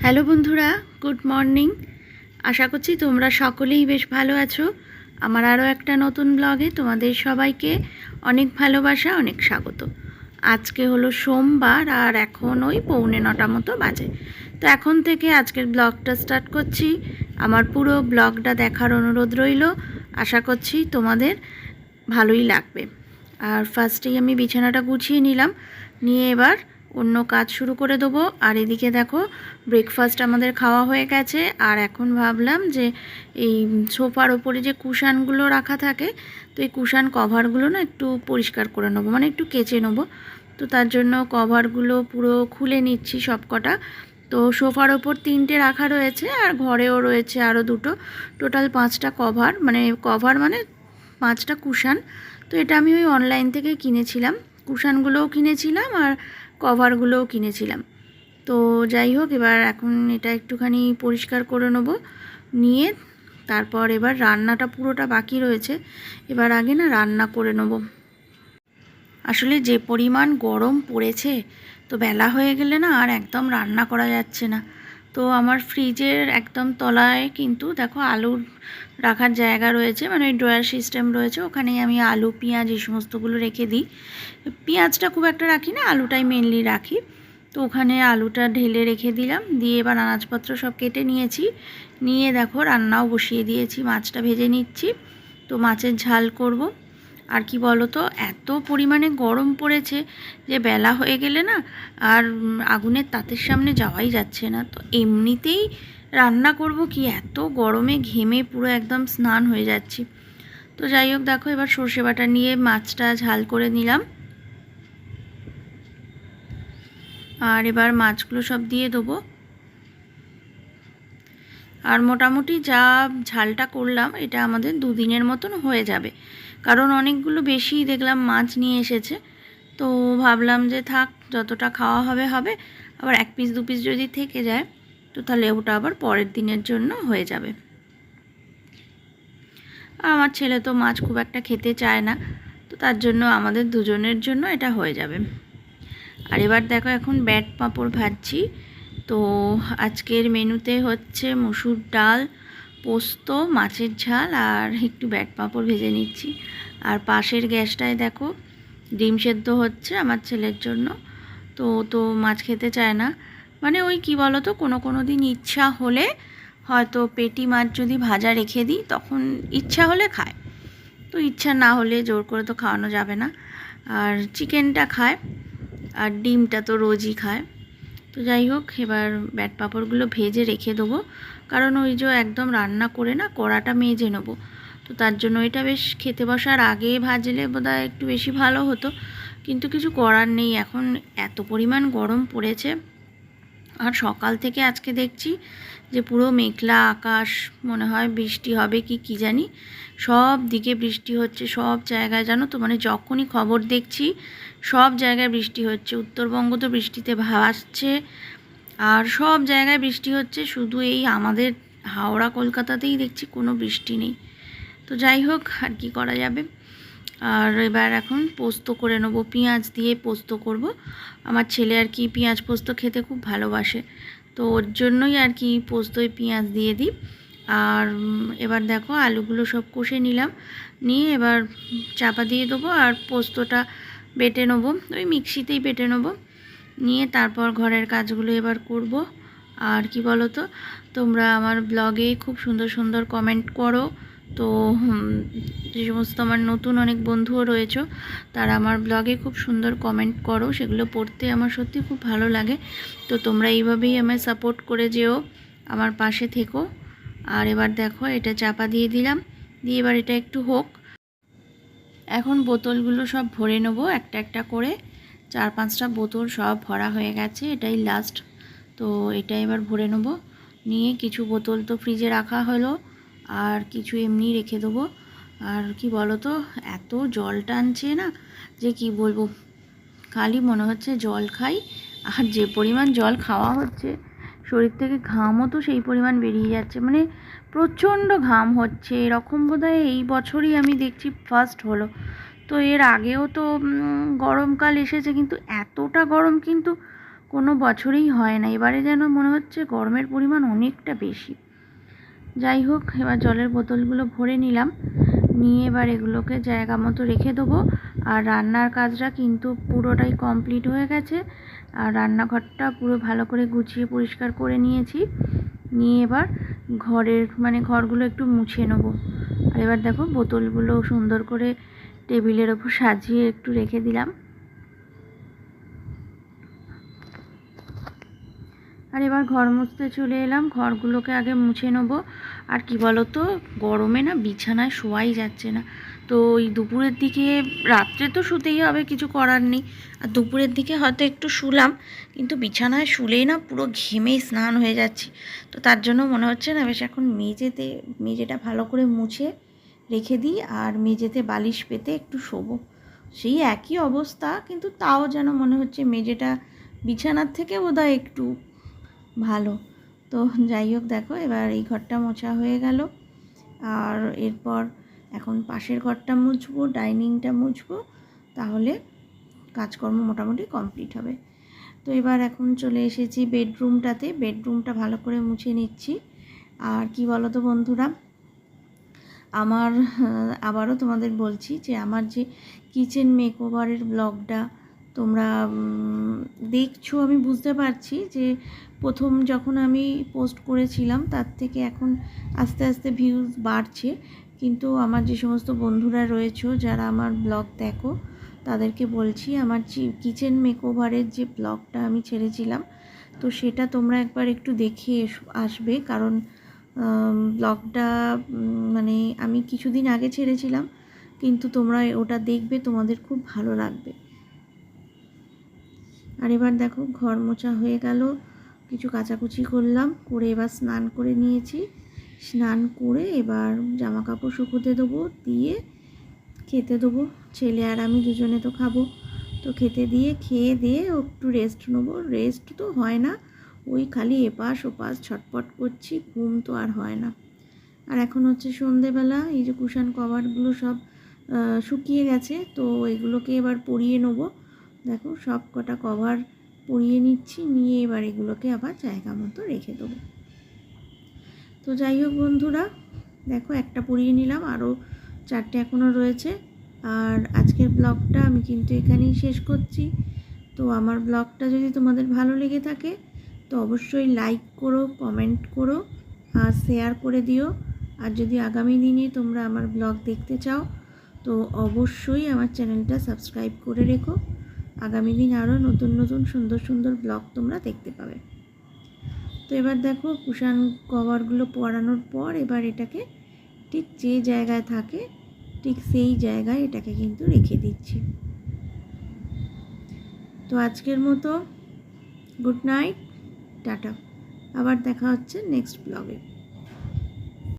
Hello বন্ধুরা, good morning. আশা করছি তোমরা সকলেই বেশ ভালো আছো। আমার আরও একটা নতুন ব্লগে তোমাদের সবাইকে অনেক ভালোবাসা, অনেক স্বাগত। আজকে হলো সোমবার আর এখন ওই 8:45 মতো বাজে। তো এখন থেকে আজকের ব্লগটা স্টার্ট করছি। আমার পুরো ব্লগটা দেখার অনুরোধ রইল। আশা করছি তোমাদের ভালোই লাগবে। আর ফার্স্টেই আমি বিছানাটা গুছিয়ে নিলাম, নিয়ে এবার অন্য কাজ শুরু করে দেবো। আর এদিকে দেখো ব্রেকফাস্ট আমাদের খাওয়া হয়ে গেছে। আর এখন ভাবলাম যে এই সোফার ওপরে যে কুশানগুলো রাখা থাকে, তো এই কুশান কভারগুলো না একটু পরিষ্কার করে নেবো, মানে একটু কেচে নেবো। তো তার জন্য কভারগুলো পুরো খুলে নিচ্ছি সব কটা। তো সোফার ওপর 3টে রাখা রয়েছে আর ঘরেও রয়েছে আরও 2টো, টোটাল 5টা কভার, মানে 5টা কুশান। তো এটা আমি ওই অনলাইন থেকে কিনেছিলাম, কুশানগুলোও কিনেছিলাম আর কভারগুলোও কিনেছিলাম। তো যাই হোক, এবার এখন এটা একটুখানি পরিষ্কার করে নেবো, নিয়ে তারপর এবার রান্নাটা পুরোটা বাকি রয়েছে। এবার আগে না রান্না করে নেবো। আসলে যে পরিমাণ গরম পড়েছে, তো বেলা হয়ে গেলে না আর একদম রান্না করা যাচ্ছে না। তো আমার ফ্রিজের একদম তলায় কিন্তু দেখো আলুর রাখার জায়গা রয়েছে, মানে ওই ড্রয়ার সিস্টেম রয়েছে, ওখানেই আমি আলু পেঁয়াজ এই সমস্তগুলো রেখে দিই। পেঁয়াজটা খুব একটা রাখি না, আলুটাই মেনলি রাখি। তো ওখানে আলুটা ঢেলে রেখে দিলাম, দিয়ে এবার আনাজপত্র সব কেটে নিয়েছি, নিয়ে দেখো রান্নাও বসিয়ে দিয়েছি, মাছটা ভেজে নিচ্ছি। তো মাছের ঝাল করব। আর কি বলো তো, এত পরিমাণে গরম পড়েছে যে বেলা হয়ে গেলে না আর আগুনের তাতের সামনে যাওয়াই যাচ্ছে না। তো এমনিতেই রান্না করব কি, এত গরমে ঘেমে পুরো একদম স্নান হয়ে যাচ্ছি। তো যাই হোক, দেখো এবার সর্ষে বাটা নিয়ে মাছটা ঝাল করে নিলাম। আর এবার মাছগুলো সব দিয়ে দেবো। আর মোটামুটি যা ঝালটা করলাম এটা আমাদের 2 দিনের মতন হয়ে যাবে, কারণ অনেকগুলো বেশি দেখলাম মাছ নিয়ে এসেছে। তো ভাবলাম যে থাক, যতটা খাওয়া হবে হবে, আবার 1 পিস 2 পিস যদি থেকে যায় তো তাহলে ওটা আবার পরের দিনের জন্য হয়ে যাবে। আমার ছেলে তো মাছ খুব একটা খেতে চায় না, তো তার জন্য আমাদের দুজনের জন্য এটা হয়ে যাবে। আর এবার দেখো এখন ব্যাট পাঁপড় ভাজছি। তো আজকের মেনুতে হচ্ছে মসুর ডাল, পোস্ত, মাছের ঝাল আর একটু ব্যাট পাঁপড় ভেজে নিচ্ছি। আর পাশের গ্যাসটায় দেখো ডিম সেদ্ধ হচ্ছে আমার ছেলের জন্য। তো তো মাছ খেতে চায় না, মানে ওই কি বলো তো, কোনো দিন ইচ্ছা হলে হয়তো পেটি মাছ যদি ভাজা রেখে দিই তখন ইচ্ছা হলে খায়, তো ইচ্ছা না হলে জোর করে তো খাওয়ানো যাবে না। আর চিকেনটা খায়, আর ডিমটা তো রোজই খায়। তো যাই হোক, এবার ব্যাট পাঁপড়গুলো ভেজে রেখে দেবো, কারণ ওই যে একদম রান্না করে না কড়াটা মেজে নেবো। তো তার জন্য এটা বেশ খেতে বসার আগে ভাজলে বোধহয় একটু বেশি ভালো হতো, কিন্তু কিছু করার নেই, এখন এত পরিমাণ গরম পড়েছে। আর সকাল থেকে আজকে দেখছি যে পুরো মেঘলা আকাশ, মনে হয় বৃষ্টি হবে কি জানি, সব দিকে বৃষ্টি হচ্ছে, সব জায়গায় জানো তো, মানে যখনই খবর দেখছি সব জায়গায় বৃষ্টি হচ্ছে। উত্তরবঙ্গ তো বৃষ্টিতে ভাসছে, আর সব জায়গায় বৃষ্টি হচ্ছে, শুধু এই আমাদের হাওড়া কলকাতাতেই দেখছি কোনো বৃষ্টি নেই। তো যাই হোক, আর কি করা যাবে। আর এবার এখন পোস্ত করে নেবো, পেঁয়াজ দিয়ে পোস্ত করব। আমার ছেলে আর কি পেঁয়াজ পোস্ত খেতে খুব ভালোবাসে, তো ওর জন্যই আর কি পোস্তই পেঁয়াজ দিয়ে দিই। আর এবার দেখো আলুগুলো সব কষে নিলাম, নিয়ে এবার চাপা দিয়ে দেবো আর পোস্তটা বেটে নেবো, ওই মিক্সিতেই বেটে নেবো, নিয়ে তারপর ঘরের কাজগুলো এবার করব। আর কি বলো তো, তোমরা আমার ব্লগে খুব সুন্দর সুন্দর কমেন্ট করো। তো যে সমস্ত আমার নতুন অনেক বন্ধুও রয়েছে, তারা আমার ব্লগে খুব সুন্দর কমেন্ট করো, সেগুলো পড়তে আমার সত্যি খুব ভালো লাগে। তো তোমরা এইভাবেই আমায় সাপোর্ট করে যেও, আমার পাশে থেকো। আর এবার দেখো এটা চাপা দিয়ে দিলাম, দিয়ে এবার এটা একটু হোক। এখন বোতলগুলো সব ভরে নেবো একটা একটা করে, 4-5টা বোতল সব ভরা হয়ে গেছে, এটাই লাস্ট। তো এটা এবার ভরে নেবো, নিয়ে কিছু বোতল তো ফ্রিজে রাখা হলো, আর কিছু এমনি রেখে দেবো। আর কি বলো তো, এত জল টানছে না যে কি বলবো, খালি মনে হচ্ছে জল খাই। আর যে পরিমাণ জল খাওয়া হচ্ছে, শরীর থেকে ঘামও তো সেই পরিমাণ বেরিয়ে যাচ্ছে, মানে প্রচণ্ড ঘাম হচ্ছে। এরকম বোধহয় এই বছরই আমি দেখছি ফার্স্ট হলো। তো এর আগেও তো গরমকাল এসেছে, কিন্তু এতটা গরম কিন্তু কোনো বছরেই হয় না। এবারে যেন মনে হচ্ছে গরমের পরিমাণ অনেকটা বেশি। যাই হোক, এবার জলের বোতলগুলো ভরে নিলাম, নিয়ে এবার এগুলোকে জায়গা মতো রেখে দেবো। আর রান্নার কাজটা কিন্তু পুরোটাই কমপ্লিট হয়ে গেছে। আর রান্নাঘরটা পুরো ভালো করে গুছিয়ে পরিষ্কার করে নিয়েছি। নিয়ে এবার ঘরগুলো একটু মুছে নেবো। আর এবার দেখো বোতলগুলো সুন্দর করে টেবিলের ওপর সাজিয়ে একটু রেখে দিলাম। আর এবার ঘর মুছতে চলে এলাম। ঘরগুলোকে আগে মুছে নেবো। আর কি বলো তো, গরমে না বিছানায় শোয়াই যাচ্ছে না। তো ওই দুপুরের দিকে, রাত্রে তো শুতেই হবে, কিছু করার নেই। আর দুপুরের দিকে হয়তো একটু শুলাম, কিন্তু বিছানায় শুলেই না পুরো ঘেমে স্নান হয়ে যাচ্ছি। তো তার জন্য মনে হচ্ছে না বেশ এখন মেঝেটা ভালো করে মুছে রেখে দিই, আর মেঝেতে বালিশ পেতে একটু শোবো। সেই একই অবস্থা, কিন্তু তাও যেন মনে হচ্ছে মেঝেটা বিছানার থেকে বোধহয় একটু ভালো। তো যাই হোক, দেখো এবার এই ঘরটা মোছা হয়ে গেল। আর এরপর এখন পাশের ঘরটা মুছবো, ডাইনিংটা মুছবো, তাহলে কাজকর্ম মোটামুটি কমপ্লিট হবে। তো এবার এখন চলে এসেছি বেডরুমটা ভালো করে মুছে নিচ্ছি। আর কি বলো তো বন্ধুরা, আমার আবারও তোমাদের বলছি যে আমার যে কিচেন মেকওভারের ব্লগটা তোমরা দেখছো, আমি বুঝতে পারছি যে প্রথম যখন আমি পোস্ট করেছিলাম তার থেকে এখন আস্তে আস্তে ভিউজ বাড়ছে। কিন্তু আমার যে সমস্ত বন্ধুরা রয়েছো, যারা আমার ব্লগ দেখো, তাদেরকে বলছি আমার কিচেন মেকওভারের যে ব্লগটা আমি ছেড়েছিলাম, তো সেটা তোমরা একবার একটু দেখে আসবে। কারণ ব্লগটা মানে আমি কিছুদিন আগে ছেড়েছিলাম, কিন্তু তোমরা ওটা দেখবে, তোমাদের খুব ভালো লাগবে। আর এবার দেখো ঘর মোছা হয়ে গেল, কিছু কাচাকুচি করলাম, করে এবার স্নান করে নিয়েছি। স্নান করে এবার জামা কাপড় শুকোতে দেবো, দিয়ে খেতে দেবো। ছেলে আর আমি দুজনে তো খাবো। তো খেয়ে দিয়ে একটু রেস্ট নেবো। রেস্ট তো হয় না, ওই খালি এপাশ ওপাশ ছটপট করছি, ঘুম তো আর হয় না। আর এখন হচ্ছে সন্ধেবেলা, এই যে কুশান কভারগুলো সব শুকিয়ে গেছে, তো এগুলোকে এবার পরিয়ে নেবো। দেখো সব কটা কভার পরিয়ে নিচ্ছি, নিয়ে এবার এগুলোকে আবার জায়গা মতো রেখে দেবো। তো যাই হোক বন্ধুরা, দেখো একটা পরিয়ে নিলাম, আরও 4টে এখনও রয়েছে। আর আজকের ব্লগটা আমি কিন্তু এখানেই শেষ করছি। তো আমার ব্লগটা যদি তোমাদের ভালো লেগে থাকে, তো অবশ্যই লাইক করো, কমেন্ট করো, আর শেয়ার করে দিও। আর যদি আগামী দিনে তোমরা আমার ব্লগ দেখতে চাও, তো অবশ্যই আমার চ্যানেলটা সাবস্ক্রাইব করে রেখো। আগামী দিন আরও নতুন নতুন সুন্দর সুন্দর ব্লগ তোমরা দেখতে পাবে। তো এবার দেখো কুশান কভারগুলো পরানোর পর এবার এটাকে ঠিক যে জায়গায় থাকে ঠিক সেই জায়গায় এটাকে কিন্তু রেখে দিচ্ছি। তো আজকের মতো গুড নাইট, টাটা। আবার দেখা হচ্ছে নেক্সট ব্লগে।